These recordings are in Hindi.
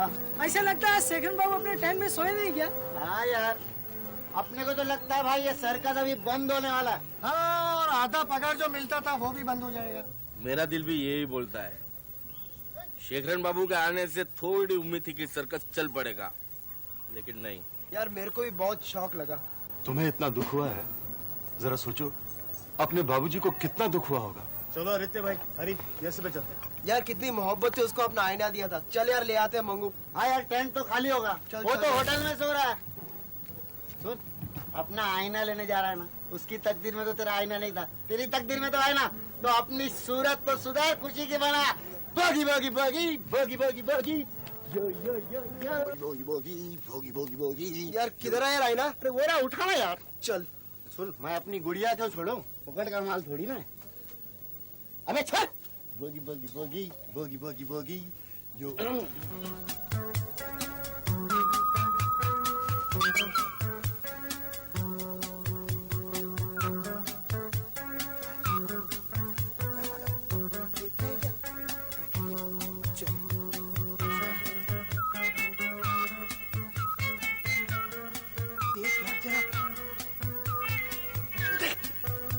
हाँ ऐसा लगता है शेखरन बाबू अपने टाइम में सोए नहीं क्या? हाँ यार, अपने को तो लगता है भाई ये सर्कस अभी बंद होने वाला है। हाँ, और आधा पगार जो मिलता था वो भी बंद हो जाएगा। मेरा दिल भी यही बोलता है। शेखरन बाबू के आने से थोड़ी उम्मीद थी कि सर्कस चल पड़ेगा, लेकिन नहीं। यार मेरे को भी बहुत शौक लगा। तुम्हें इतना दुख हुआ है, जरा सोचो अपने बाबूजी को कितना दुख हुआ होगा। चलो आदित्य भाई, हरी जैसे पे चलते हैं। यार कितनी मोहब्बत से उसको अपना आईना दिया था। चल यार ले आते हैं मंगू। हाँ यार, टेंट तो खाली होगा। चल, वो चल, तो चल। होटल में सो रहा है। सुन, अपना आईना लेने जा रहा है ना, उसकी तकदीर में तो तेरा आईना नहीं था, तेरी तकदीर में तो आईना। तो अपनी सूरत तो सुधार, खुशी की बना। Boogie boogie boogie boogie boogie boogie yo yo yo yo boogie boogie boogie boogie boogie. यार किधर है यार आईना? अरे वो रहा, उठाना यार। चल। सुन, मैं अपनी गुड़िया क्यों छोड़ूं? पकड़ का माल थोड़ी ना है। अबे छोड़। Boogie boogie boogie boogie boogie boogie yo.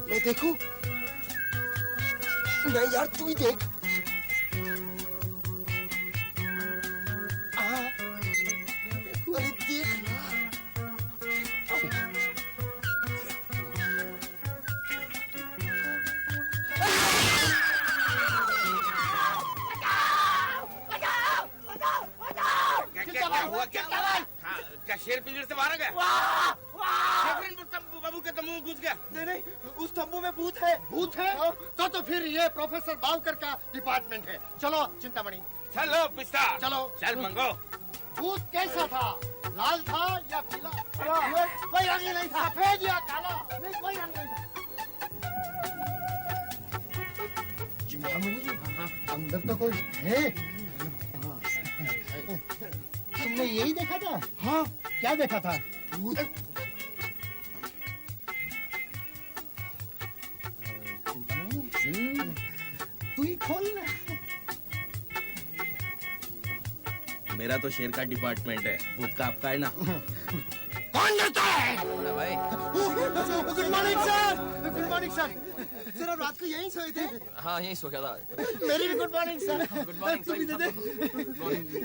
मैं देखूं? नहीं यार तू ही देख। अरे देख ना। क्या शेर पिंजरे से बाहर आ गया? शेखरन बाबू के तंबू में घुस गया। नहीं नहीं, उस तंबू में भूत है। भूत है? तो फिर ये प्रोफेसर बावकर का डिपार्टमेंट है। चलो चिंतामणि। चलो पिस्ता, चलो। चल मंगो। भूत कैसा था? लाल था या पीला? कोई रंग ही नहीं था। सफेद या काला? नहीं, कोई रंग नहीं था। चिंतामणि, अंदर तो कोई है। तुमने यही देखा था? हाँ, क्या देखा था? भूत। तू ही खोल ना। मेरा तो शेर का डिपार्टमेंट है, भूत का आपका है ना। कौन डरता है? भाई good morning sir. Good morning sir. Sir आप रात को यहीं सोए थे? हाँ यही सो गया था। मेरी भी good morning sir. Good morning तू भी दे दे।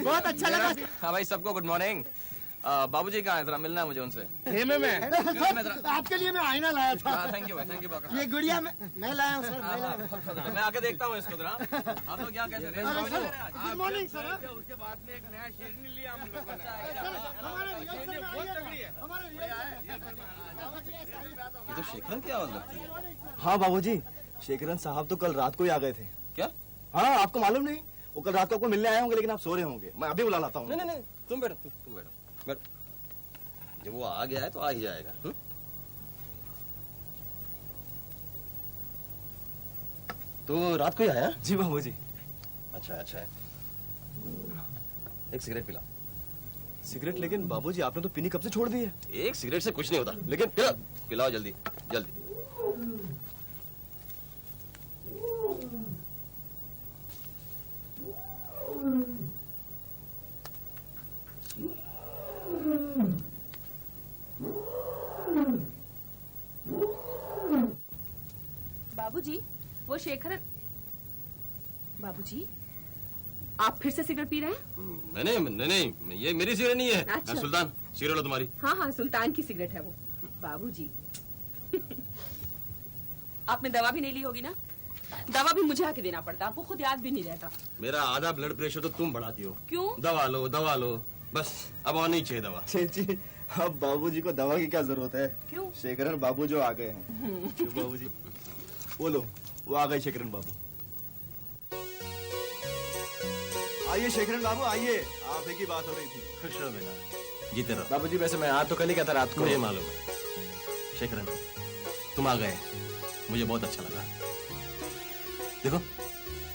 बहुत अच्छा लगा। हाँ भाई सबको गुड मॉर्निंग। बाबूजी कहाँ है? जरा मिलना है मुझे उनसे। खेमे में। सर, आपके लिए मैं आईना लाया था। हाँ थैंक यू भाई, थैंक यू बाबा। ये गुड़िया मैं लाया हूँ सर, मैं लाया हूँ। मैं आके देखता हूँ इसको जरा। आप लोग क्या कहते हैं? Good morning sir. उसके बाद में एक नया शेर नहीं लिया हम लोगों ने। हमारे रिहर्सल में बहुत आइए तगड़ी है। ना। हमारे रिहर्सल ये तो शेखरन की आवाज लगती है। हाँ बाबूजी, शेखरन साहब तो कल रात को ही आ गए थे। क्या? हाँ, आपको मालूम नहीं? वो कल रात को आपको मिलने आए होंगे, लेकिन आप सो रहे होंगे। मैं अभी बुला लाता हूँ। नहीं नहीं नहीं, तुम बैठो, तुम बैठो बैठो। जब वो आ गया है तो आ ही जाएगा। तो रात को ही आया? जी बाबूजी। अच्छा अच्छा है। एक सिगरेट पिला। सिगरेट? लेकिन बाबूजी आपने तो पीनी कब से छोड़ दी है। एक सिगरेट से कुछ नहीं होता, लेकिन पिला, पिलाओ जल्दी जल्दी। बाबूजी, वो शेखरन। बाबूजी, आप फिर से सिगरेट पी रहे हैं? नहीं नहीं नहीं, ये मेरी सिगरेट नहीं है। अच्छा। सुल्तान, सिगरेट लो तुम्हारी। हाँ हाँ, सुल्तान की सिगरेट है वो। बाबूजी आपने दवा भी नहीं ली होगी ना? दवा भी मुझे आके देना पड़ता, आपको खुद याद भी नहीं रहता। मेरा आधा ब्लड प्रेशर तो तुम बढ़ाती हो। क्यों? दवा लो बस, अब और नहीं चाहिए दवा। जी, अब बाबूजी को दवा की क्या जरूरत है? क्यों? शेखरन बाबू जो आ गए हैं। क्यों बाबूजी? वो लो, वो आ गए शेखरन बाबू। आइए शेखरन बाबू आइए, आप ही की बात हो रही थी। खुश रहो बेटा, जीते रहो। बाबूजी वैसे मैं आज तो कल ही कहता रात को। मुझे मालूम है शेखरन, तुम आ गए, मुझे बहुत अच्छा लगा। देखो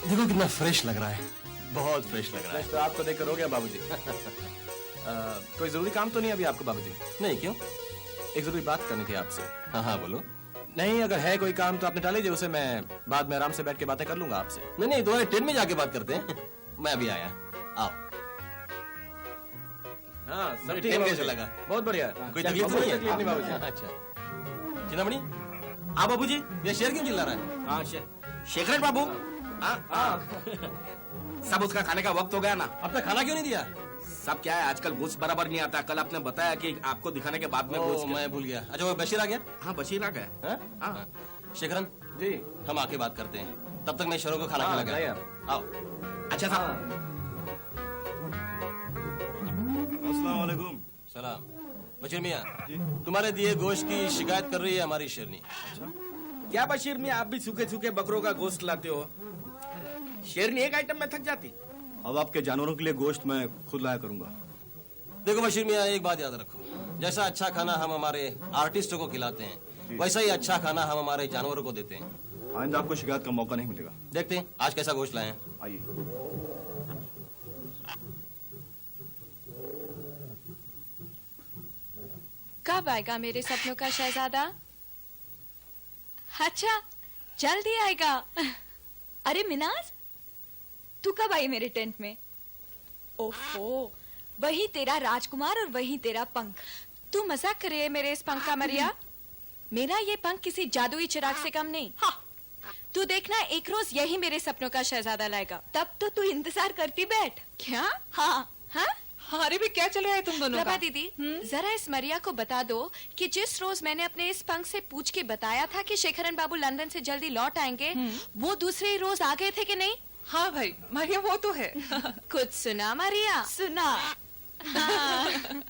देखो कितना फ्रेश लग रहा है, बहुत फ्रेश लग रहा है। तो आपको देखकर हो गया बाबूजी। कोई जरूरी काम तो नहीं अभी आपको बाबूजी? नहीं, क्यों? एक जरूरी बात करनी थी आपसे। हाँ हाँ बोलो। नहीं, अगर है कोई काम तो आप निपटा लीजिए उसे, मैं बाद में आराम से बैठ के बातें कर लूंगा आपसे। नहीं तुम्हारे ट्रेन में जाके बात करते हैं। मैं अभी आया, आओ। हाँ सब ठीक टेन है कैसा लगा? बहुत बढ़िया कोई तकलीफ तो नहीं है? तकलीफ नहीं बाबूजी। अच्छा चिंतामणि, हाँ बाबूजी, ये शेर क्यों चिल्ला रहा है? हाँ शेखरन बाबू, हाँ सब उसका खाने का वक्त हो गया ना। अब तक खाना क्यों नहीं दिया? सब क्या है, आजकल गोश्त बराबर नहीं आता। कल आपने बताया कि आपको दिखाने के बाद में गोश्त। मैं भूल गया। अच्छा वो बशीर आ गया? हाँ बशीर आ गया। हाँ? हाँ शेखरन जी हम आके बात करते हैं, तब तक मैं शेरों को खाना हाँ, खिला जाइए के आओ। अच्छा साहब। अस्सलाम वालेकुम। सलाम। बशीर मियाँ, तुम्हारे दिए गोश्त की शिकायत कर रही है हमारी शेरनी। क्या बशीर में आप भी सूखे सूखे बकरों का गोश्त लाते हो? शेरनी एक आइटम में थक जाती। अब आपके जानवरों के लिए गोश्त मैं खुद लाया करूंगा। देखो बशीर मियाँ, एक बात याद रखो, जैसा अच्छा खाना हम हमारे आर्टिस्टों को खिलाते हैं, वैसा ही अच्छा खाना हम हमारे जानवरों को देते हैं। आइंदा आपको शिकायत का मौका नहीं मिलेगा। देखते हैं आज कैसा गोश्त लाए हैं। आइए। कब आएगा मेरे सपनों का शहजादा? अच्छा जल्दी आएगा। अरे मिनाज, तू कब आई मेरे टेंट में? ओफो, वही तेरा राजकुमार और वही तेरा पंख। तू मजाक कर रही है मेरे इस पंख का मरिया? मेरा ये पंख किसी जादुई चिराग से कम नहीं। हाँ। तू देखना, एक रोज यही मेरे सपनों का शहजादा लाएगा, तब तो तू इंतजार करती बैठ। क्या? हाँ हाँ। अरे भी क्या चल रहा है तुम दोनों प्रभा का? दीदी, जरा इस मरिया को बता दो कि जिस रोज मैंने अपने इस पंख से पूछ के बताया था कि शेखरन बाबू लंदन से जल्दी लौट आएंगे, वो दूसरे ही रोज आ गए थे कि नहीं? हाँ भाई, मारिया वो तो है। कुछ सुना मरिया? सुना। हाँ।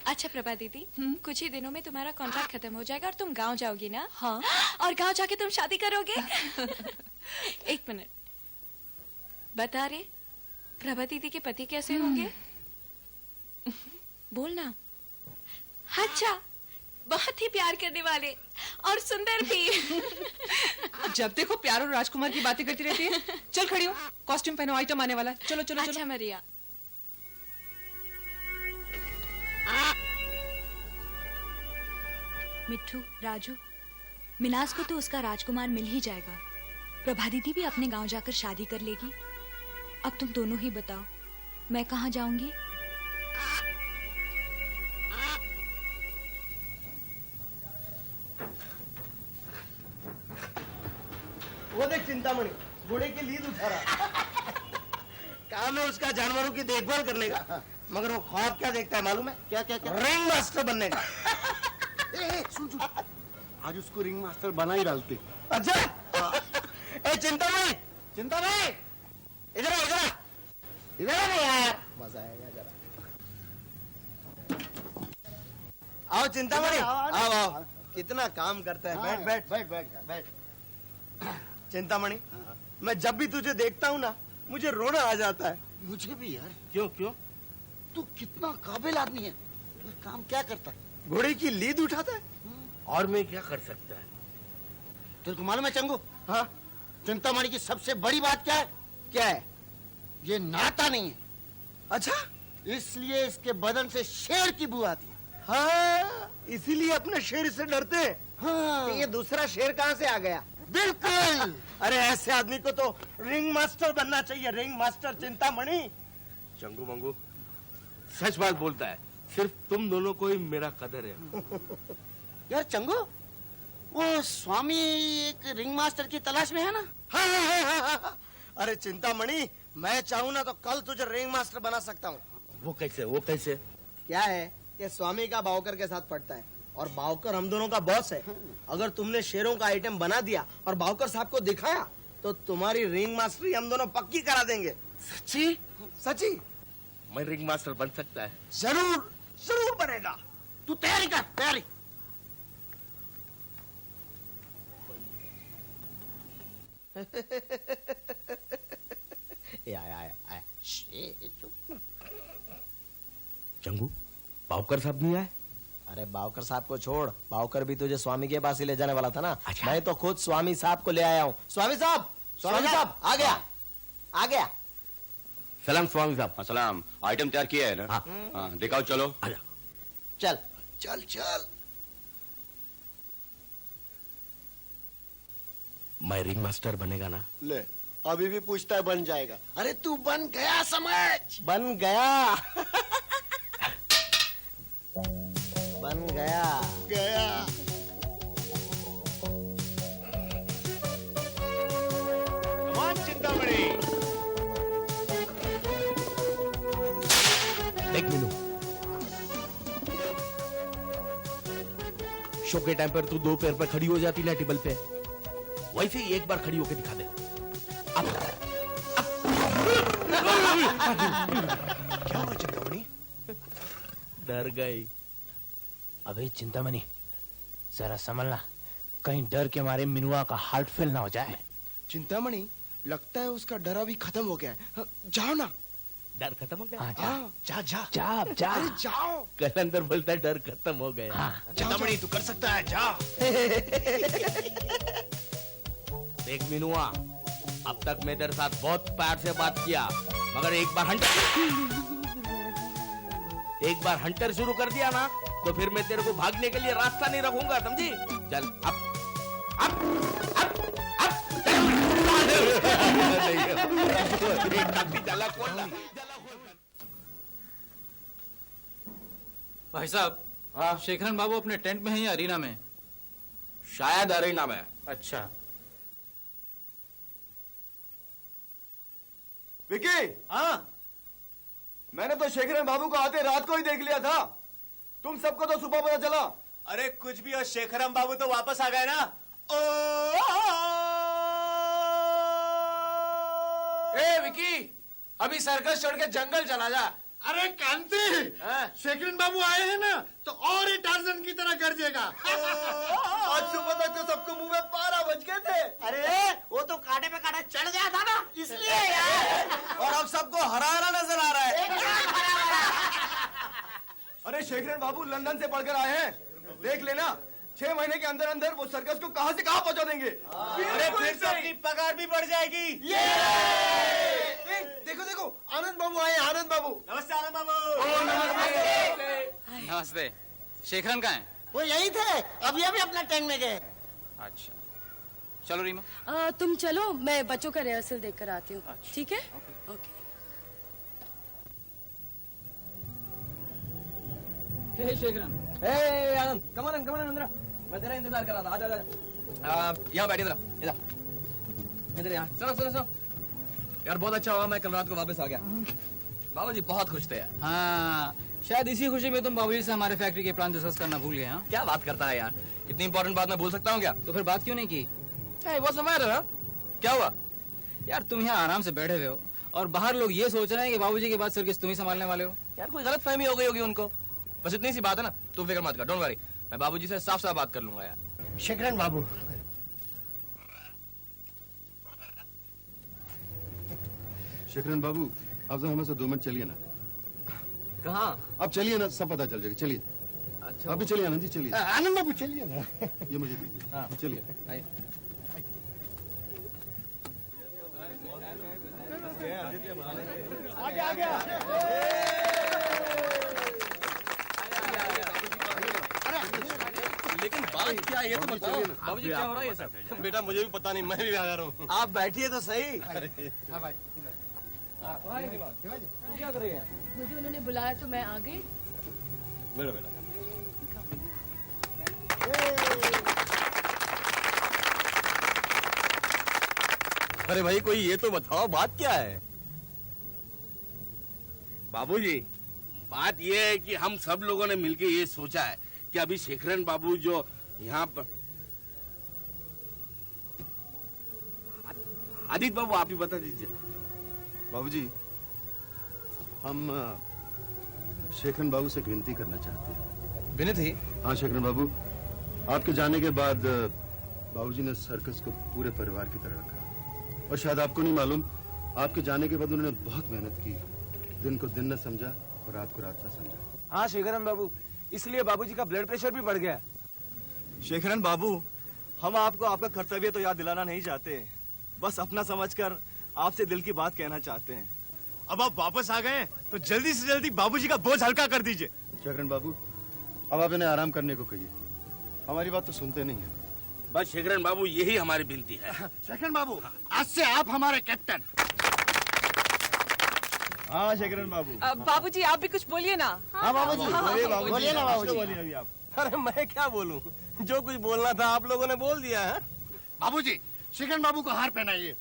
अच्छा प्रभा दीदी, कुछ ही दिनों में तुम्हारा कॉन्ट्रैक्ट खत्म हो जाएगा और तुम गांव जाओगी ना? हाँ। और गांव जाके तुम शादी करोगे? एक मिनट, बता रे, प्रभा दीदी के पति कैसे होंगे? बोलना। अच्छा, बहुत ही प्यार करने वाले और सुंदर भी। जब देखो प्यार और राजकुमार की बातें करती रहती है। चल खड़ी हो, कॉस्ट्यूम पहनो, आइटम आने वाला है। चलो चलो अच्छा चलो। मरिया। मिट्ठू, राजू, मिनाज को तो उसका राजकुमार मिल ही जाएगा। प्रभा दीदी भी अपने गांव जाकर शादी कर लेगी। अब तुम दोनों ही बताओ, मैं कहाँ जाऊंगी? वो देख चिंतामणि घोड़े की लीद उठा रहा। काम है उसका जानवरों की देखभाल करने का, मगर वो ख्वाब क्या देखता है मालूम है? क्या क्या क्या? रिंग मास्टर बनने का। सुन सुन, आज उसको रिंग मास्टर बना ही डालते। अच्छा। ए चिंतामणि, चिंतामणि, इधर आ, इधर आ, इधर आ ना यार, मजा आएगा जरा। आओ चिंतामणि, आओ आओ। कितना काम करता है। बैठ बैठ बैठ बैठ बैठ। चिंतामणि, मैं जब भी तुझे देखता हूँ ना, मुझे रोना आ जाता है। मुझे भी यार। क्यों क्यों? तू कितना काबिल आदमी है। तू काम क्या करता है? घोड़े की लीद उठाता है। और मैं क्या कर सकता है? तेरे को मालूम है चंगू, हाँ चिंतामणि की सबसे बड़ी बात क्या है? क्या है? ये नाता नहीं है, अच्छा इसलिए इसके बदन से शेर की बू आती है। हाँ, इसीलिए अपने शेर से डरते हैं हाँ कि ये दूसरा शेर कहाँ से आ गया। बिल्कुल। अरे ऐसे आदमी को तो रिंग मास्टर बनना चाहिए, रिंग मास्टर चिंतामणि। चंगू मंगू सच बात बोलता है, सिर्फ तुम दोनों को ही मेरा कदर है। यार चंगू, वो स्वामी एक रिंग मास्टर की तलाश में है ना? हाँ, हाँ, हाँ, हाँ, हाँ। अरे चिंतामणि, मैं चाहूँ ना तो कल तुझे रिंग मास्टर बना सकता हूँ। वो कैसे वो कैसे? क्या है कि स्वामी का बावकर के साथ पड़ता है और बावकर हम दोनों का बॉस है। अगर तुमने शेरों का आइटम बना दिया और बावकर साहब को दिखाया तो तुम्हारी रिंग मास्टरी हम दोनों पक्की करा देंगे। सच्ची? सच्ची? मैं रिंग मास्टर बन सकता है? जरूर जरूर बनेगा। तू तैयारी कर, तैयारी। चंगू, बावकर साहब नहीं आए? अरे बावकर साहब को छोड़, बावकर भी तुझे स्वामी के पास ही ले जाने वाला था ना। अच्छा। मैं तो खुद स्वामी साहब को ले आया हूँ। स्वामी साहब, स्वामी साहब आ गया, आ गया। सलाम स्वामी साहब। अस्सलाम। आइटम तैयार किया है ना? हाँ। हाँ, दिखाओ चलो। आजा। चल चल चल। मैं रिंग मास्टर बनेगा ना? ले, अभी भी पूछता है बन जाएगा। अरे तू बन गया समझ। बन गया। गया गया। चिंतामणि देख मीनू, शो के टाइम पर तू दो पैर पर खड़ी हो जाती ना टेबल पे, वैसे ही एक बार खड़ी होकर दिखा दे। क्या हुआ चिंतामणि? डर गई। अबे चिंतामणि, जरा संभलना, कहीं डर के मारे मिनुआ का हार्ट फेल ना हो जाए। चिंतामणि, लगता है उसका डर अभी खत्म हो गया है। जाओ ना। डर खत्म हो गया? हाँ, जा जा। जा जा। अरे जाओ। कल अंदर बोलता है डर खत्म हो गया। हाँ, चिंतामणि तू कर सकता है, जा। देख मिनुआ, अब तक मैं तेरे साथ बहुत प्यार से बात किया, मगर एक बार हंटर शुरू कर दिया ना, तो फिर मैं तेरे को भागने के लिए रास्ता नहीं रखूंगा, समझी? चल अब भाई साहब, शेखरन बाबू अपने टेंट में है या अरीना में? शायद अरीना में। अच्छा। विकी, हाँ, मैंने तो शेखरन बाबू को आते रात को ही देख लिया था। तुम सबको तो सुबह पता चला। अरे कुछ भी, और शेखरन बाबू तो वापस आ गए ना। ए विकी, अभी सर्कस छोड़ के जंगल चला जा। अरे कांति, शेखरन बाबू आए हैं ना, तो और ही टार्जन की तरह कर देगा। आज सुबह तक तो सबको मुंह में 12 बज गए थे। अरे वो तो कांटे पे कांटा चढ़ गया था ना, इसलिए यार। और अब सबको हरा हरा नजर आ रहा है। अरे शेखरन बाबू लंदन से पढ़कर आए हैं, देख लेना 6 महीने के अंदर अंदर वो सर्कस को कहां से कहां पहुंचा देंगे। अरे फिर तो अपनी पगार भी बढ़ जाएगी। देखो देखो, आनंद बाबू आए। आनंद बाबू, नमस्ते आनंद बाबू। नमस्ते। शेखरन कहाँ है? वो यही थे, अभी अभी अपना टैंक में गए। अच्छा, चलो रीमा। तुम चलो, मैं बच्चों का रिहर्सल देख कर आती हूँ। ठीक है? ओके। हे शेखरन। ए आनंद, कम ऑन अंदर। मैं तेरा इंतजार कर रहा था। आजा। यहाँ बैठिए जरा। इधर यहाँ। सुनो। यार बहुत अच्छा हुआ मैं कल रात को वापस आ गया। बाबूजी बहुत खुश थे यार। हाँ, शायद इसी खुशी में तुम बाबूजी से हमारे फैक्ट्री के प्लान डिस्कस करना भूल गए। हाँ, क्या बात करता है यार, इतनी इंपॉर्टेंट बात मैं भूल सकता हूँ क्या? तो फिर बात क्यों नहीं की? वो समय रहा, क्या हुआ? यार तुम यहाँ आराम से बैठे हुए हो और बाहर लोग ये सोच रहे हैं कि बाबूजी के बाद सर्कस तुम ही संभालने वाले हो। यार कोई गलत फहमी हो गई होगी उनको, बस इतनी सी बात है ना, तू फिक्र मत कर, डोंट वरी। मैं बाबूजी से साफ साफ बात कर लूंगा यार। शेखरन बाबू, शेखरन बाबू, आप जरा हमें से 2 मिनट चलिए ना। कहाँ? अब चलिए ना, सब पता चल जाएगा। चलिए। अच्छा, अभी चलिए आनंद जी, चलिए। आनंद बाबू चलिए ना। ये मुझे दीजिए। चलिए। लेकिन बात क्या है ये तो बताओ। बाबूजी क्या हो रहा है ये सब? बेटा मुझे भी पता नहीं, मैं भी आ रहा हूँ। आप बैठिए तो सही। तू क्या कर रही है? मुझे उन्होंने बुलाया तो मैं आ गई। बेटा अरे भाई कोई ये तो बताओ बात क्या है? बाबूजी, बात ये है कि हम सब लोगों ने मिलकर ये सोचा है कि अभी शेखरन बाबू जो यहाँ पर, आदित्य बाबू आप ही बता दीजिए। बाबूजी, हम शेखरन बाबू से एक विनती करना चाहते हैं। विनती? हाँ शेखरन बाबू, आपके जाने के बाद बाबूजी ने सर्कस को पूरे परिवार की तरह रखा, और शायद आपको नहीं मालूम, आपके जाने के बाद उन्होंने बहुत मेहनत की, दिन को दिन न समझा और रात को रात न समझा। हाँ शेखरन बाबू, इसलिए बाबूजी का ब्लड प्रेशर भी बढ़ गया। शेखरन बाबू, हम आपको आपका कर्तव्य तो याद दिलाना नहीं चाहते, बस अपना समझकर आपसे दिल की बात कहना चाहते हैं। अब आप वापस आ गए तो जल्दी से जल्दी बाबूजी का बोझ हल्का कर दीजिए। शेखरन बाबू, अब आप इन्हें आराम करने को कहिए, हमारी बात तो सुनते नहीं है। बस शेखरन बाबू यही हमारी विनती है। शेखरन बाबू, आज से आप हमारे कैप्टन। हाँ शेखरन बाबू। बाबूजी आप भी कुछ बोलिए ना। हाँ बाबूजी, बोलिए ना बाबूजी। बोलिए अभी आप। अरे मैं क्या बोलूं, जो कुछ बोलना था आप लोगों ने बोल दिया है। बाबूजी, शेखरन बाबू को हार पहनाइए।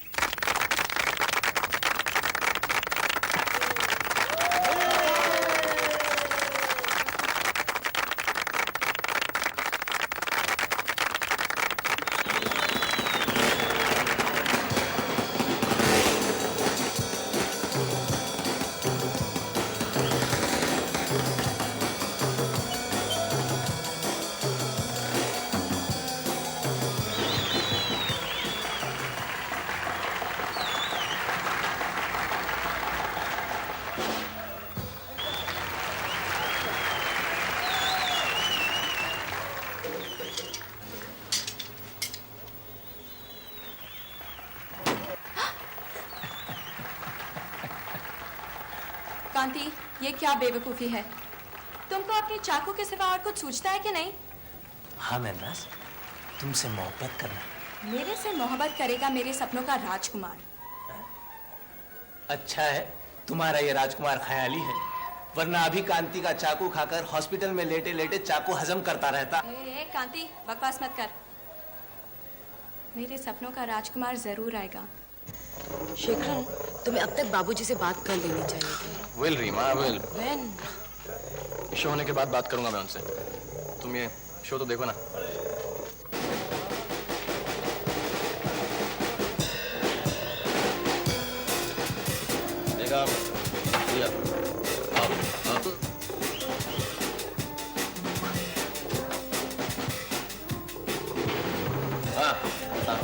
कांति, ये क्या बेवकूफी है? तुमको अपनी चाकू के सिवा और कुछ सूझता है कि नहीं? हाँ मेहनाज, तुमसे मोहब्बत करना। मेरे से मोहब्बत करेगा मेरे सपनों का राजकुमार। अच्छा है तुम्हारा ये राजकुमार ख्याली है, वरना अभी कांति का चाकू खाकर हॉस्पिटल में लेटे लेटे चाकू हजम करता रहता। कांति, बकवास मत कर। मेरे सपनों का राजकुमार जरूर आएगा। शेखरन, तुम्हें अब तक बाबूजी से बात कर लेनी चाहिए थी। Will Reema will. When? Show होने के बाद बात करूंगा मैं उनसे। तुम ये शो तो देखो ना। देखा लिया। आओ, आओ। हाँ, हाँ।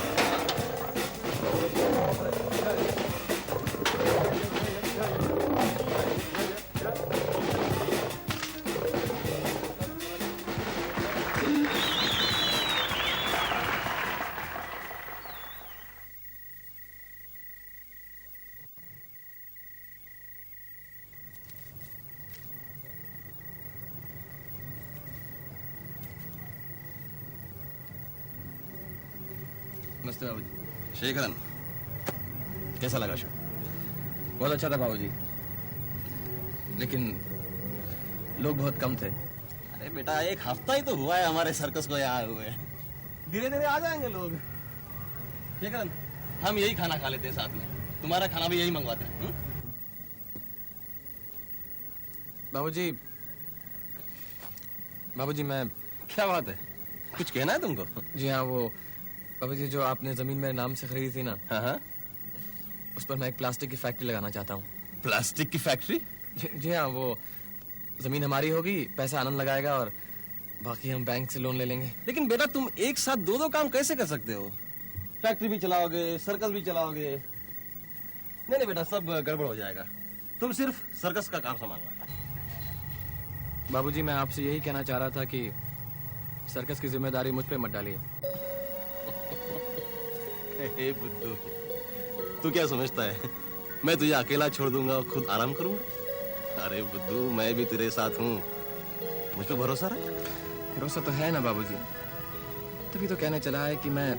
नमस्ते बाबूजी। शेखरन, कैसा लगा शो? बहुत अच्छा था बाबूजी, लेकिन लोग बहुत कम थे। अरे बेटा, एक हफ्ता ही तो हुआ है हमारे सर्कस को यहाँ आए हुए, धीरे धीरे आ जाएंगे लोग। शेखरन, हम यही खाना खा लेते हैं साथ में, तुम्हारा खाना भी यही मंगवाते हैं। बाबूजी, बाबूजी मैं क्या बात है, कुछ कहना है तुमको? जी हाँ, वो बाबूजी जो आपने जमीन मेरे नाम से खरीदी थी ना, हाँ हाँ, उस पर मैं एक प्लास्टिक की फैक्ट्री लगाना चाहता हूँ। प्लास्टिक की फैक्ट्री? जी हाँ, वो जमीन हमारी होगी, पैसा आनंद लगाएगा और बाकी हम बैंक से लोन ले लेंगे। लेकिन बेटा, तुम एक साथ दो दो काम कैसे कर सकते हो? फैक्ट्री भी चलाओगे, सर्कस भी चलाओगे। नहीं नहीं बेटा, सब गड़बड़ हो जाएगा। तुम सिर्फ सर्कस का काम संभालना। बाबूजी, मैं आपसे यही कहना चाह रहा था कि सर्कस की जिम्मेदारी मुझ पे मत डालिए। हे बुद्धू, तू क्या समझता है मैं तुझे अकेला छोड़ दूंगा और खुद आराम करूंगा? अरे बुद्धू, मैं भी तेरे साथ हूँ, मुझ पे भरोसा रख। भरोसा तो है ना बाबूजी, तभी तो कहने चला है कि मैं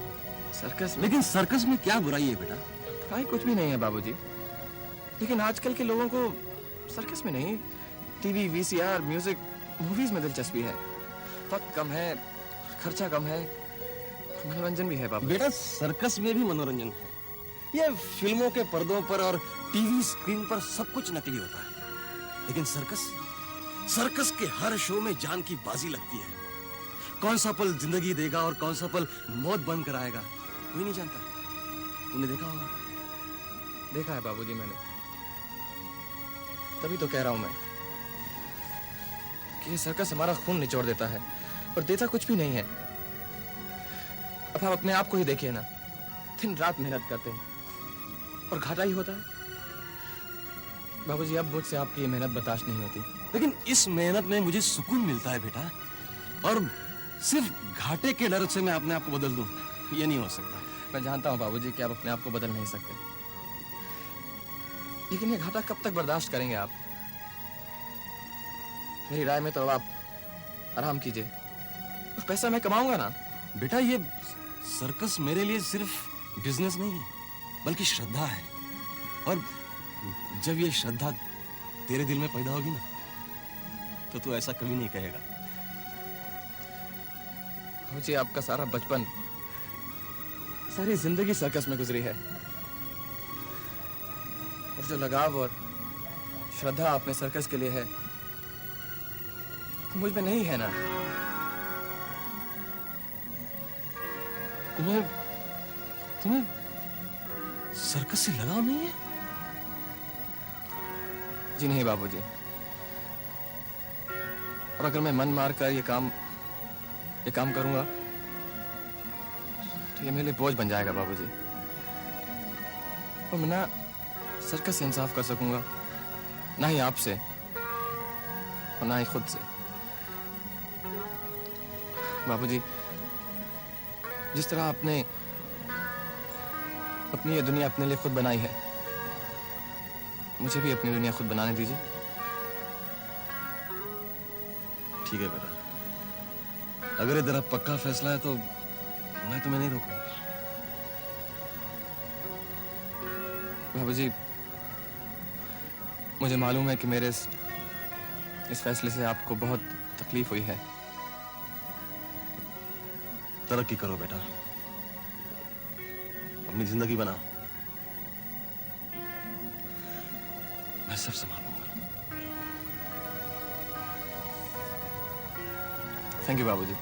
सर्कस में। लेकिन सर्कस में क्या बुराई है बेटा? बुराई कुछ भी नहीं है बाबूजी, लेकिन आजकल के लोगों को सर्कस में नहीं, टीवी, वीसीआर, म्यूजिक, मूवीज में दिलचस्पी है। वक्त कम है, खर्चा कम है, मनोरंजन भी है बाबू। बेटा, सर्कस में भी मनोरंजन है। ये फिल्मों के पर्दों पर और टीवी स्क्रीन पर सब कुछ नकली होता है, लेकिन सर्कस के हर शो में जान की बाजी लगती है। कौन सा पल जिंदगी देगा और कौन सा पल मौत बंद कराएगा, कोई नहीं जानता। तुमने देखा होगा। देखा है बाबूजी मैंने, तभी तो कह रहा हूं मैं कि ये सर्कस हमारा खून निचोड़ देता है और देता कुछ भी नहीं है। अब आप अपने आप को ही देखिए ना, दिन रात मेहनत करते हैं और घाटा ही होता है। बाबूजी, अब मुझसे आपकी ये मेहनत बर्दाश्त नहीं होती। लेकिन इस मेहनत में मुझे सुकून मिलता है बेटा, और सिर्फ घाटे के डर से मैं अपने आप को बदल दूं, ये नहीं हो सकता। मैं जानता हूं बाबूजी कि आप अपने आप को बदल नहीं सकते, लेकिन ये घाटा कब तक बर्दाश्त करेंगे आप? मेरी राय में तो अब आप आराम कीजिए, और पैसा मैं कमाऊंगा ना। बेटा, ये सर्कस मेरे लिए सिर्फ बिजनेस नहीं है, बल्कि श्रद्धा है। और जब ये श्रद्धा तेरे दिल में पैदा होगी ना, तो तू ऐसा कभी नहीं कहेगा मुझे आपका सारा बचपन, सारी जिंदगी सर्कस में गुजरी है, और जो लगाव और श्रद्धा आपने सर्कस के लिए है मुझ में नहीं है ना। तुम्हें सर्कस से लगाव नहीं है? जी नहीं बाबूजी, और अगर मैं मन मार कर ये काम करूंगा तो ये मेरे लिए बोझ बन जाएगा बाबूजी, और मैं ना सर्कस से इंसाफ कर सकूंगा, ना ही आपसे और ना ही खुद से। बाबूजी, जिस तरह आपने अपनी ये दुनिया अपने लिए खुद बनाई है, मुझे भी अपनी दुनिया खुद बनाने दीजिए। ठीक है बेटा, अगर ये तेरा पक्का फैसला है तो मैं तुम्हें नहीं रोकूंगा। बाबूजी, मुझे मालूम है कि मेरे इस फैसले से आपको बहुत तकलीफ हुई है। तरक्की करो बेटा, अपनी जिंदगी बनाओ, मैं सब संभालूंगा। थैंक यू बाबूजी।